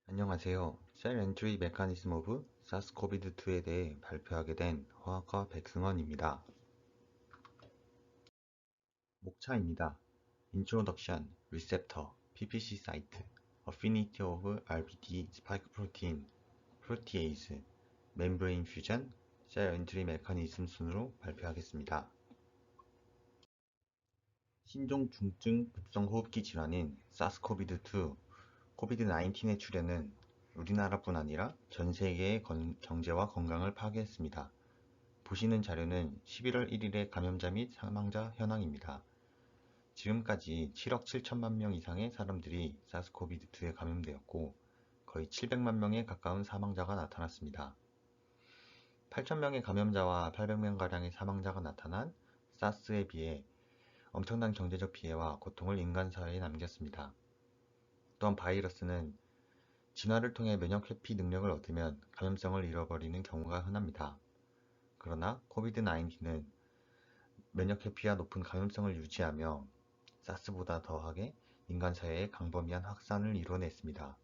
안녕하세요. 셀 엔트리 메커니즘 오브 사스코비드2에 대해 발표하게 된 화학과 백승원입니다. 목차입니다. Introduction, Receptor, PPC Site, Affinity of RBD Spike Protein, Protease, Membrane Fusion, 셀 엔트리 메커니즘 순으로 발표하겠습니다. 신종 중증 급성 호흡기 질환인 사스코비드2, 코비드-19의 출현은 우리나라뿐 아니라 전 세계의 경제와 건강을 파괴했습니다. 보시는 자료는 11월 1일의 감염자 및 사망자 현황입니다. 지금까지 7억 7천만 명 이상의 사람들이 사스코비드2에 감염되었고 거의 700만 명에 가까운 사망자가 나타났습니다. 8천 명의 감염자와 800명가량의 사망자가 나타난 사스에 비해 엄청난 경제적 피해와 고통을 인간 사회에 남겼습니다. 또한 바이러스는 진화를 통해 면역 회피 능력을 얻으면 감염성을 잃어버리는 경우가 흔합니다. 그러나 코비드-19는 면역 회피와 높은 감염성을 유지하며 사스보다 더하게 인간 사회에 광범위한 확산을 이뤄냈습니다.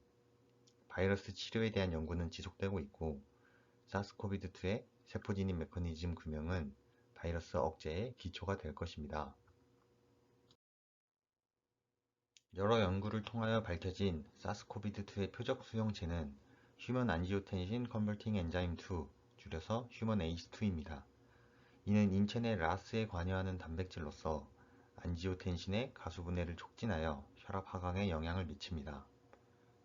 바이러스 치료에 대한 연구는 지속되고 있고 사스코비드2의 세포진입 메커니즘 규명은 바이러스 억제의 기초가 될 것입니다. 여러 연구를 통하여 밝혀진 사스코비드2의 표적 수용체는 휴먼 안지오텐신 컨버팅 엔자임 2, 줄여서 휴먼 ACE2입니다. 이는 인체 내 라스에 관여하는 단백질로서 안지오텐신의 가수분해를 촉진하여 혈압 하강에 영향을 미칩니다.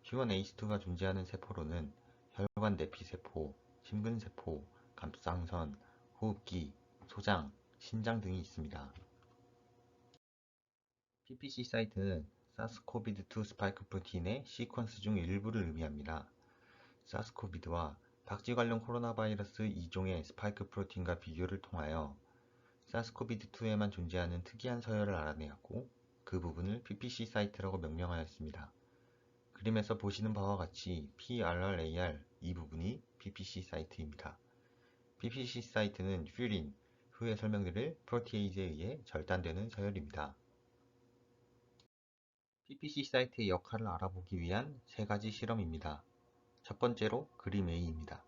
휴먼 ACE2가 존재하는 세포로는 혈관 내피세포, 심근세포, 갑상선, 호흡기, 소장, 신장 등이 있습니다. PPC 사이트는 사스코비드2 스파이크 프로틴의 시퀀스 중 일부를 의미합니다. 사스코비드와 박쥐 관련 코로나 바이러스 2종의 스파이크 프로틴과 비교를 통하여 사스코비드2에만 존재하는 특이한 서열을 알아내었고 그 부분을 PPC 사이트라고 명명하였습니다. 그림에서 보시는 바와 같이 PRRAR 이 부분이 PPC 사이트입니다. PPC 사이트는 퓨린, 후에 설명드릴 프로티에이즈에 의해 절단되는 서열입니다. PPC 사이트의 역할을 알아보기 위한 세 가지 실험입니다. 첫 번째로 그림 A입니다.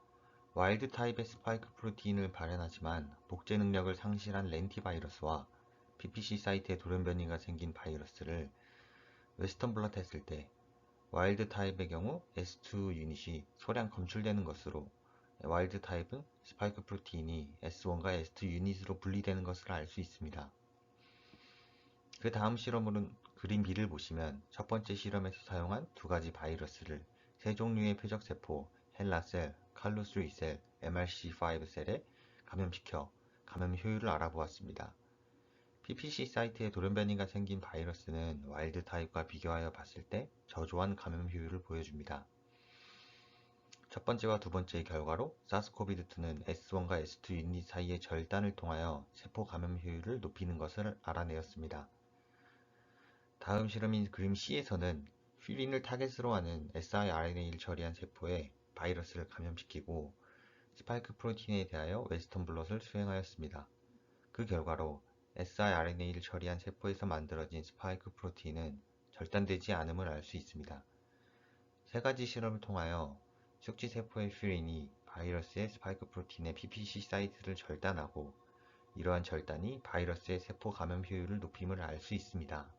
와일드 타입의 스파이크 프로틴을 발현하지만 복제 능력을 상실한 렌티바이러스와 PPC 사이트에 돌연변이가 생긴 바이러스를 웨스턴 블럿 했을 때 와일드 타입의 경우 S2 유닛이 소량 검출되는 것으로 와일드 타입은 스파이크 프로틴이 S1과 S2 유닛으로 분리되는 것을 알 수 있습니다. 그 다음 실험으로는 그림 B를 보시면 첫 번째 실험에서 사용한 두 가지 바이러스를 세 종류의 표적세포 헬라셀, 칼루3셀, MRC5셀에 감염시켜 감염 효율을 알아보았습니다. PPC 사이트에 돌연변이가 생긴 바이러스는 와일드 타입과 비교하여 봤을 때 저조한 감염 효율을 보여줍니다. 첫 번째와 두 번째의 결과로 사스코비드2는 S1과 S2 유닛 사이의 절단을 통하여 세포 감염 효율을 높이는 것을 알아내었습니다. 다음 실험인 그림 C에서는 퓨린을 타겟으로 하는 siRNA를 처리한 세포에 바이러스를 감염시키고 스파이크 프로틴에 대하여 웨스턴 블롯을 수행하였습니다. 그 결과로 siRNA를 처리한 세포에서 만들어진 스파이크 프로틴은 절단되지 않음을 알 수 있습니다. 세 가지 실험을 통하여 숙지세포의 퓨린이 바이러스의 스파이크 프로틴의 PPC 사이트를 절단하고 이러한 절단이 바이러스의 세포 감염 효율을 높임을 알 수 있습니다.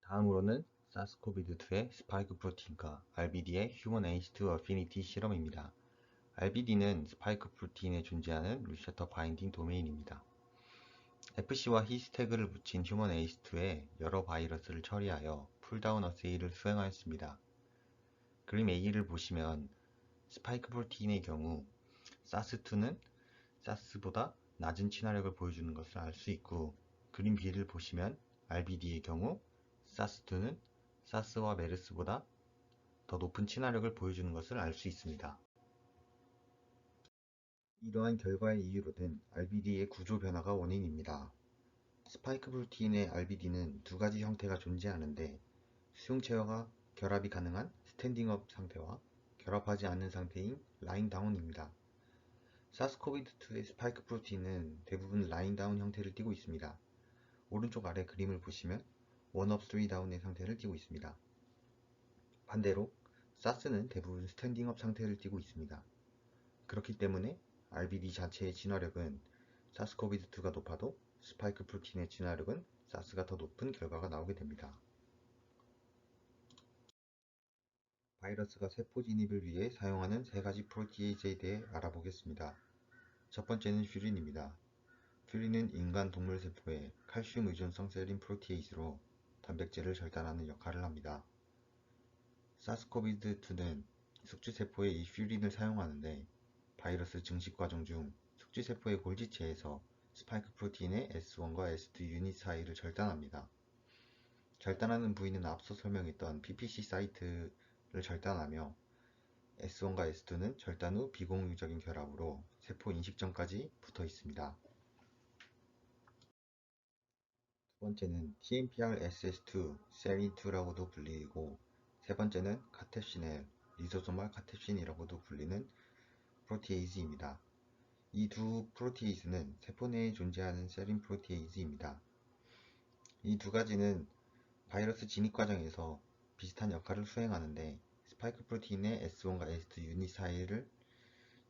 다음으로는 사스코비드2의 스파이크 프로틴과 RBD의 휴먼 ACE2 어피니티 실험입니다. RBD는 스파이크 프로틴에 존재하는 리셉터 바인딩 도메인입니다. FC와 히스태그를 붙인 휴먼 ACE2에 여러 바이러스를 처리하여 풀다운 어세이를 수행하였습니다. 그림 A를 보시면 스파이크 프로틴의 경우 사스2는 사스보다 낮은 친화력을 보여주는 것을 알 수 있고 그림 B를 보시면 RBD의 경우 사스2는 사스와 메르스보다 더 높은 친화력을 보여주는 것을 알 수 있습니다. 이러한 결과의 이유로는 RBD의 구조 변화가 원인입니다. 스파이크 프로틴의 RBD는 두 가지 형태가 존재하는데 수용체와 결합이 가능한 스탠딩업 상태와 결합하지 않는 상태인 라인 다운입니다. 사스코비드2의 스파이크 프로틴은 대부분 라인 다운 형태를 띠고 있습니다. 오른쪽 아래 그림을 보시면 원업 3 다운의 상태를 띠고 있습니다. 반대로 사스는 대부분 스탠딩업 상태를 띠고 있습니다. 그렇기 때문에 RBD 자체의 진화력은 사스코비드2가 높아도 스파이크 프로틴의 진화력은 사스가 더 높은 결과가 나오게 됩니다. 바이러스가 세포 진입을 위해 사용하는 세 가지 프로티에이즈에 대해 알아보겠습니다. 첫 번째는 퓨린입니다. 퓨린은 인간 동물 세포의 칼슘 의존성 세린 프로티에이즈로 단백질을 절단하는 역할을 합니다. 사스코비드2는 숙주세포에 이 퓨린을 사용하는데 바이러스 증식 과정 중 숙주세포의 골지체에서 스파이크 프로틴의 S1과 S2 유닛 사이를 절단합니다. 절단하는 부위는 앞서 설명했던 PPC 사이트를 절단하며 S1과 S2는 절단 후 비공유적인 결합으로 세포 인식 전까지 붙어 있습니다. 두 번째는 TMPR-SS2, 세린2라고도 불리고 세 번째는 카텝시넬, 리소소말 카텝신이라고도 불리는 프로티에이즈입니다. 이 두 프로티에이즈는 세포 내에 존재하는 세린 프로티에이즈입니다. 이 두 가지는 바이러스 진입 과정에서 비슷한 역할을 수행하는데 스파이크 프로틴의 S1과 S2 유닛 사이를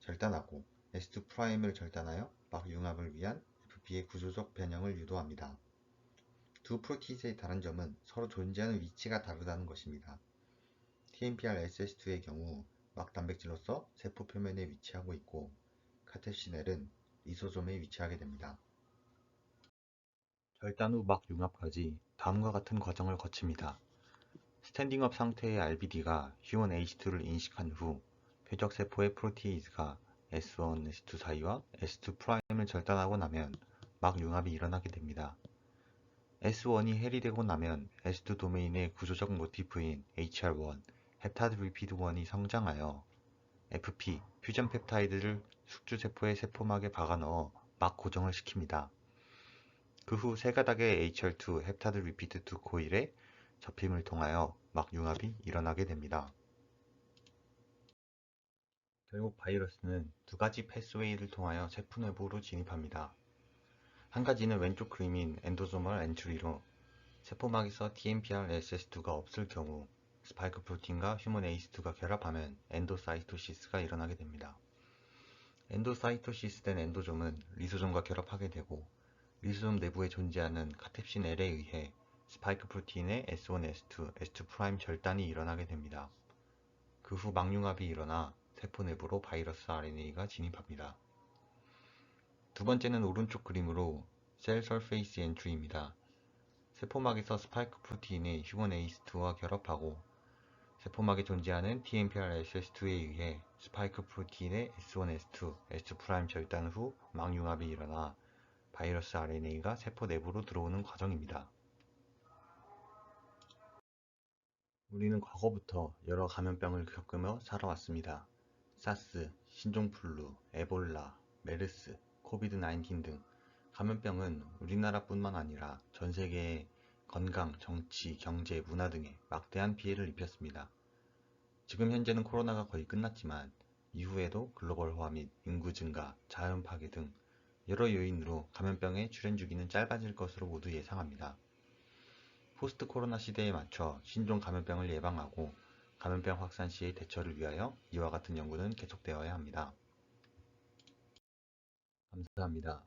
절단하고 S2'을 절단하여 막 융합을 위한 FP의 구조적 변형을 유도합니다. 두 프로티즈의 다른 점은 서로 존재하는 위치가 다르다는 것입니다. TMPR-SS2의 경우 막 단백질로서 세포 표면에 위치하고 있고 카테시넬은 리소솜에 위치하게 됩니다. 절단 후 막 융합까지 다음과 같은 과정을 거칩니다. 스탠딩업 상태의 RBD가 휴먼 H2를 인식한 후 표적 세포의 프로티에이즈가 S1, S2 사이와 S2'을 절단하고 나면 막 융합이 일어나게 됩니다. S1이 해리되고 나면 S2 도메인의 구조적 모티프인 HR1, 헵타드 리피드 1이 성장하여 FP, 퓨전 펩타이드를 숙주세포의 세포막에 박아넣어 막 고정을 시킵니다. 그 후 세 가닥의 HR2, 헵타드 리피드 2 코일의 접힘을 통하여 막 융합이 일어나게 됩니다. 결국 바이러스는 두 가지 패스웨이를 통하여 세포 내부로 진입합니다. 한 가지는 왼쪽 그림인 엔도소멀 엔트리로 세포막에서 TMPR-SS2가 없을 경우 스파이크 프로틴과 휴먼 에이스2가 결합하면 엔도사이토시스가 일어나게 됩니다. 엔도사이토시스 된 엔도좀은 리소좀과 결합하게 되고 리소좀 내부에 존재하는 카텝신 L에 의해 스파이크 프로틴의 S1, S2, S2' 절단이 일어나게 됩니다. 그 후 막융합이 일어나 세포 내부로 바이러스 RNA가 진입합니다. 두 번째는 오른쪽 그림으로 셀 설페이스 엔트리입니다. 세포막에서 스파이크 프로틴이 휴먼 에이스2와 결합하고 세포막에 존재하는 TMPR-SS2에 의해 스파이크 프로틴의 S1, S2, S2' 절단 후 막융합이 일어나 바이러스 RNA가 세포 내부로 들어오는 과정입니다. 우리는 과거부터 여러 감염병을 겪으며 살아왔습니다. 사스, 신종플루, 에볼라, 메르스, 코비드-19 등 감염병은 우리나라뿐만 아니라 전 세계에 건강, 정치, 경제, 문화 등에 막대한 피해를 입혔습니다. 지금 현재는 코로나가 거의 끝났지만 이후에도 글로벌화 및 인구 증가, 자연 파괴 등 여러 요인으로 감염병의 출현 주기는 짧아질 것으로 모두 예상합니다. 포스트 코로나 시대에 맞춰 신종 감염병을 예방하고 감염병 확산 시의 대처를 위하여 이와 같은 연구는 계속되어야 합니다. 감사합니다.